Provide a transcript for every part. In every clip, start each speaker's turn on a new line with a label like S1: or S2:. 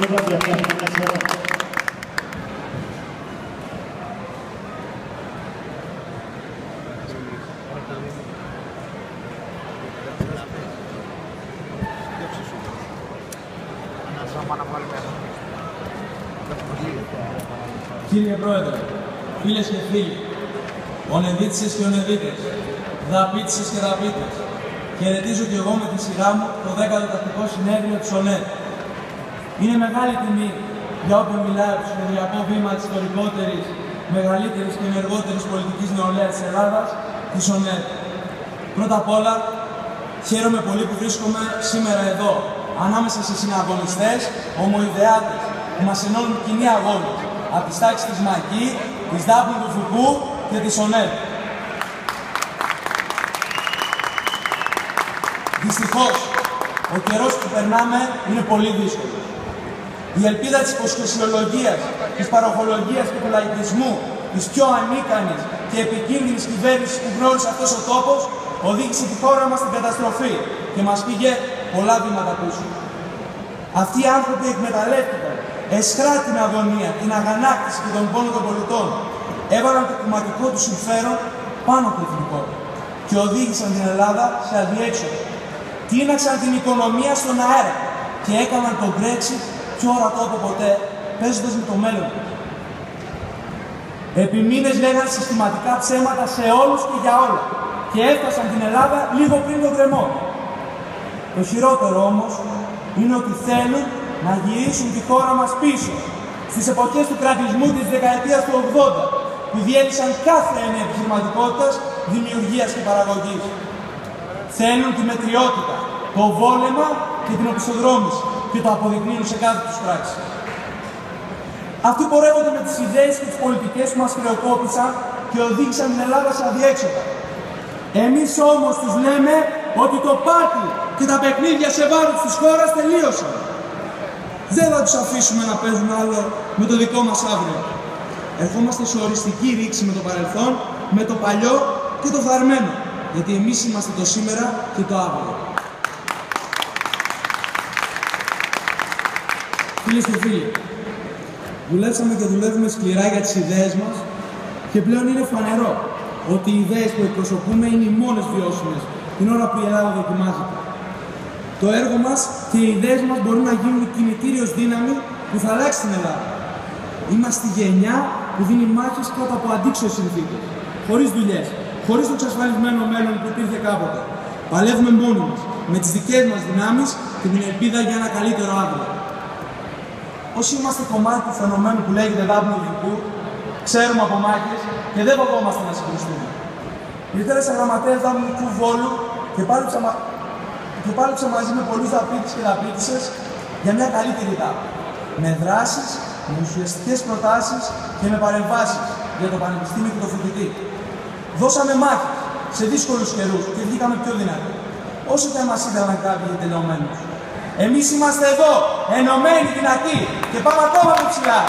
S1: Κύριε Πρόεδρε, φίλες και φίλοι, ονεδίτησες και ονεδίτες, δαπίτησες και δαπίτες, χαιρετίζω και εγώ με τη σειρά μου το 10ο τακτικό συνέδριο της ΟΝΕΔ. Είναι μεγάλη τιμή για όποιον μιλάει από το συνεδριακό βήμα της ιστορικότερης, μεγαλύτερης και ενεργότερης πολιτικής νεολαίας της Ελλάδας, της ΟΝΕΔ. Πρώτα απ' όλα, χαίρομαι πολύ που βρίσκομαι σήμερα εδώ, ανάμεσα σε συναγωνιστές, ομοειδεάτες, που μας ενώνουν κοινοί αγώνες, από τις τάξεις της ΜΑΚΗ, της ΔΑΠΟΥ του ΦΟΚΟΥ και της ΟΝΕΔ. Δυστυχώς, ο καιρός που περνάμε είναι πολύ δύσκολος. Η ελπίδα της υποσχεσιολογίας, της παροχολογίας και του λαϊκισμού, της πιο ανίκανης και επικίνδυνης κυβέρνησης που γνώρισε αυτός ο τόπος, οδήγησε τη χώρα μας στην καταστροφή και μας πήγε πολλά βήματα πίσω. Αυτοί οι άνθρωποι εκμεταλλεύτηκαν εσχρά την αγωνία, την αγανάκτηση και τον πόνο των πολιτών. Έβαλαν το κομματικό του συμφέρον πάνω από το εθνικό και οδήγησαν την Ελλάδα σε αδιέξοδο. Τίναξαν την οικονομία στον αέρα και έκαναν τον Brexit πιο ορατό από ποτέ, παίζοντας με το μέλλον. Επί μήνες λέγαν συστηματικά ψέματα σε όλους και για όλα και έφτασαν την Ελλάδα λίγο πριν τον γκρεμό. Το χειρότερο όμως είναι ότι θέλουν να γυρίσουν τη χώρα μας πίσω, στις εποχές του κρατισμού της δεκαετίας του 80, που διέλυσαν κάθε έννοια επιχειρηματικότητας, δημιουργίας και παραγωγής. Θέλουν τη μετριότητα, το βόλεμα και την οπισθοδρόμηση και το αποδεικνύουν σε κάθε τους πράξη. Αυτοί πορεύονται με τις ιδέες και τις πολιτικές που μας χρεοκόπησαν και οδήγησαν την Ελλάδα σε αδιέξοδα. Εμείς όμως τους λέμε ότι το πάρτι και τα παιχνίδια σε βάρος της χώρας τελείωσαν. Δεν θα τους αφήσουμε να παίζουν άλλο με το δικό μας αύριο. Ερχόμαστε σε οριστική ρήξη με το παρελθόν, με το παλιό και το θαρμένο. Γιατί εμείς είμαστε το σήμερα και το αύριο. Φίλες και φίλοι, δουλέψαμε και δουλεύουμε σκληρά για τις ιδέες μας και πλέον είναι φανερό ότι οι ιδέες που εκπροσωπούμε είναι οι μόνες βιώσιμες την ώρα που η Ελλάδα δοκιμάζεται. Το έργο μας και οι ιδέες μας μπορούν να γίνουν κινητήριος δύναμη που θα αλλάξει την Ελλάδα. Είμαστε η γενιά που δίνει μάχες κάτω από αντίξωες συνθήκες, χωρίς δουλειές, χωρίς το εξασφαλισμένο μέλλον που υπήρχε κάποτε. Παλεύουμε μόνοι μας, με τις δικές μας δυνάμεις και την ελπίδα για ένα καλύτερο αύριο. Όσοι είμαστε κομμάτι του φαινομένου που λέγεται ΔΑΠΟΥ του ΦΟΚΟΥ, ξέρουμε από μάχες και δεν φοβόμαστε να συγκρουστούμε. Λειτέρεσα γραμματέας ΔΑΠΟΥ του Βόλου και πάλεψα μαζί με πολλούς δαπίτες και δαπίτισσες για μια καλύτερη ΔΑΠΟΥ. Με δράσεις, με ουσιαστικές προτάσεις και με παρεμβάσεις για το πανεπιστήμιο και το φοιτητή. Δώσαμε μάχες σε δύσκολους καιρούς και βγήκαμε πιο δυνατοί, όσο και αν μας ήθελαν κάποιοι τελειωμένους. Εμείς είμαστε εδώ, ενωμένοι, δυνατοί και πάμε ακόμα πιο ψηλά.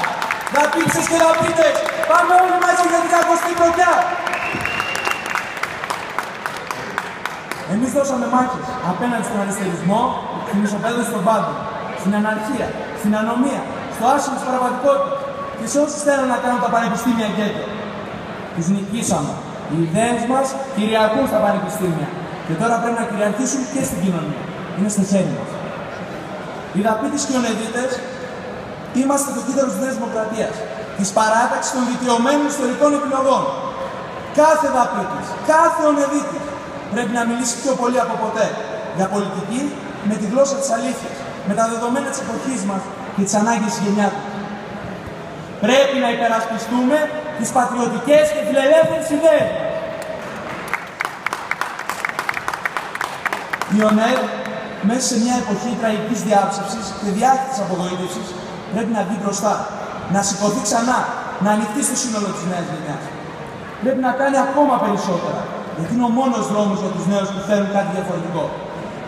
S1: Δαπίτσες και δαπίτες, πάμε όλοι μαζί για την 20η πρωτιά. Εμείς δώσαμε μάχες απέναντι στον αριστερισμό, στην ισοπαίδωση των πάντων, στην αναρχία, στην ανομία, στο άσχημο της πραγματικότητας και σε όσους θέλουν να κάνουν τα πανεπιστήμια γκέτο. Τους νικήσαμε. Οι ιδέες μας κυριαρχούν στα πανεπιστήμια και τώρα πρέπει να κυριαρχήσουν και στην κοινωνία. Είναι στο χέρι μας. Οι δαπίτες και οι ονεδίτες είμαστε το κύτταρο της Νέας Δημοκρατίας, της παράταξης των δικαιωμένων ιστορικών επιλογών. Κάθε δαπίτης, κάθε ονεδίτης πρέπει να μιλήσει πιο πολύ από ποτέ για πολιτική με τη γλώσσα της αλήθειας, με τα δεδομένα της εποχής μας και τις ανάγκες της γενιάς μας. Πρέπει να υπερασπιστούμε τις πατριωτικές και φιλελεύθερες ιδέες μας. Η ΟΝΕΔ, μέσα σε μια εποχή τραγικής διάψευσης και διάχυτης απογοήτευσης, πρέπει να βγει μπροστά, να σηκωθεί ξανά, να ανοιχτεί στο σύνολο της νέας γενιάς. Πρέπει να κάνει ακόμα περισσότερα, γιατί είναι ο μόνος δρόμος για τους νέους που θέλουν κάτι διαφορετικό.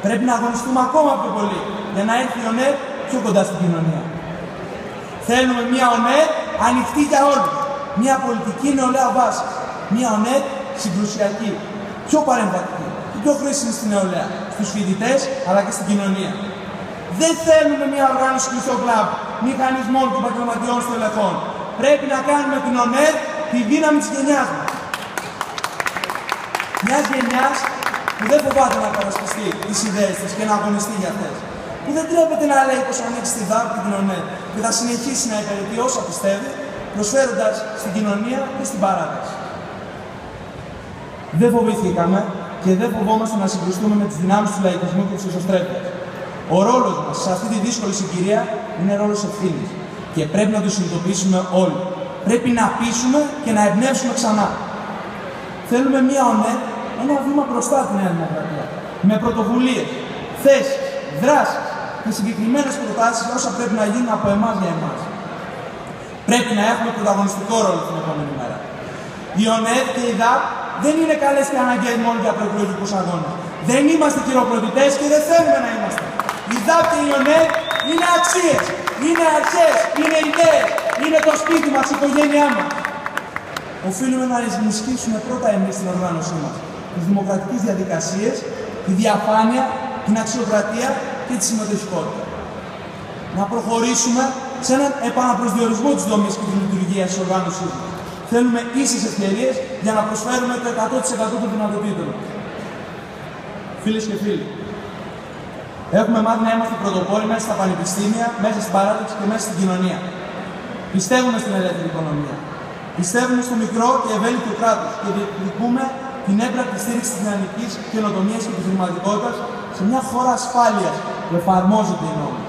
S1: Πρέπει να αγωνιστούμε ακόμα πιο πολύ, για να έρθει η ΟΝΕΔ πιο κοντά στην κοινωνία. Θέλουμε μια ΟΝΕΔ ανοιχτή για όλους, μια πολιτική νεολαία βάση, μια ΟΝΕΔ συγκρουσιακή, πιο παρεμβατική και πιο χρήσιμη στην νεολαία, στους φοιτητές αλλά και στην κοινωνία. Δεν θέλουμε μια οργάνωση κλειστό κλαμπ μηχανισμών των επαγγελματιών στελεχών. Πρέπει να κάνουμε την ΟΝΕΔ τη δύναμη της γενιάς μας. Μιας γενιάς που δεν φοβάται να κατασπιστεί τις ιδέες της και να αγωνιστεί για αυτές. Που δεν τρέπεται να λέει πως ανοίξει τη ΔΑΠ και την ΟΝΕΔ και θα συνεχίσει να υπηρετεί όσα πιστεύει, προσφέροντας στην κοινωνία και στην παράταση. Δεν φοβηθήκαμε και δεν φοβόμαστε να συγκρουστούμε με τις δυνάμεις του λαϊκισμού και της εσωστρέφειας. Ο ρόλος μας σε αυτή τη δύσκολη συγκυρία είναι ρόλος ευθύνης και πρέπει να το συνειδητοποιήσουμε όλοι. Πρέπει να πείσουμε και να εμπνεύσουμε ξανά. Θέλουμε μια ΟΝΕΔ, ένα βήμα μπροστά τη Νέα Δημοκρατία. Με πρωτοβουλίες, θέσεις, δράσεις και συγκεκριμένες προτάσεις για όσα πρέπει να γίνουν από εμάς για εμάς. Πρέπει να έχουμε πρωταγωνιστικό ρόλο την επόμενη μέρα. Η ΟΝΕΔ και η ΔΑΠ δεν είναι καλές και αναγκαίες μόνο για προεκλογικούς αγώνες. Δεν είμαστε χειροκροτητές και δεν θέλουμε να είμαστε. Η ΔΑΠ και η ΟΝΕΔ είναι αξίες, είναι αρχές, είναι ιδέες, είναι το σπίτι μας, η οικογένειά μας. Οφείλουμε να ενισχύσουμε πρώτα εμείς την οργάνωσή μας, τις δημοκρατικές διαδικασίες, τη διαφάνεια, την αξιοκρατία και τη συμμετοχικότητα. Να προχωρήσουμε σε έναν επαναπροσδιορισμό της δομής και της λειτουργίας της οργάνωσής μας. Θέλουμε ίσες ευκαιρίες για να προσφέρουμε το 100% των δυνατοτήτων. Φίλες και φίλοι, έχουμε μάθει να είμαστε πρωτοπόροι μέσα στα πανεπιστήμια, μέσα στην παράδοξη και μέσα στην κοινωνία. Πιστεύουμε στην ελεύθερη οικονομία. Πιστεύουμε στο μικρό και ευέλικτο κράτος και διεκδικούμε την έμπρακτη στήριξη της δυναμικής καινοτομίας και της χρηματικότητας σε μια χώρα ασφάλειας που εφαρμόζονται οι νόμοι.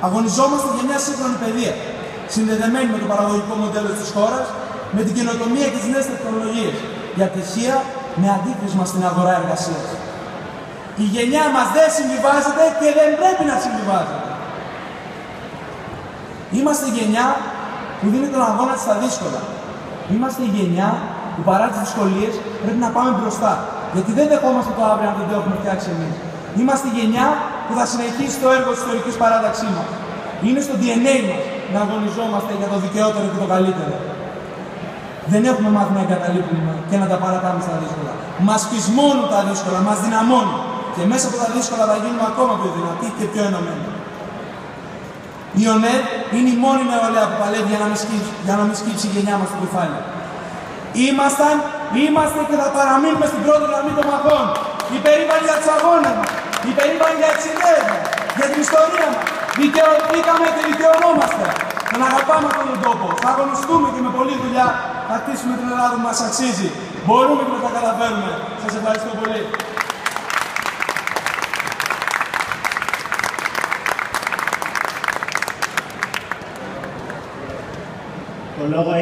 S1: Αγωνιζόμαστε για μια σύγχρονη παιδεία, συνδεδεμένη με το παραγωγικό μοντέλο της χώρας, με την καινοτομία και τις νέες τεχνολογίες, για τυχεία με αντίκρισμα στην αγορά εργασίας. Η γενιά μας δεν συμβιβάζεται και δεν πρέπει να συμβιβάζεται. Είμαστε η γενιά που δίνει τον αγώνα της στα δύσκολα. Είμαστε η γενιά που παρά τις δυσκολίες πρέπει να πάμε μπροστά. Γιατί δεν δεχόμαστε το αύριο αν δεν το έχουμε φτιάξει εμείς. Είμαστε η γενιά που θα συνεχίσει το έργο της ιστορικής παράταξής μας. Είναι στο DNA μας να αγωνιζόμαστε για το δικαιότερο και το καλύτερο. Δεν έχουμε μάθει να εγκαταλείπουμε και να τα παρατάμε στα δύσκολα. Μας πεισμώνουν τα δύσκολα, μας δυναμώνουν. Και μέσα από τα δύσκολα θα γίνουμε ακόμα πιο δυνατοί και πιο ενωμένοι. Η ΟΝΕΔ είναι η μόνη νεολαία που παλεύει για να μην σκύψει η γενιά μας στο κεφάλι. Είμαστε και θα παραμείνουμε στην πρώτη γραμμή των μαχών. Υπερήφανοι για τους αγώνες μας, υπερήφανοι για τις ιδέες μας, για την ιστορία μας. Δικαιωθήκαμε και δικαιωνόμαστε. Τον αγαπάμε αυτόν τον τόπο. Θα αγωνιστούμε και με πολλή δουλειά θα χτίσουμε την Ελλάδα που μας αξίζει. Μπορούμε και να τα καταφέρουμε. Σας ευχαριστώ πολύ.
S2: Το λόγο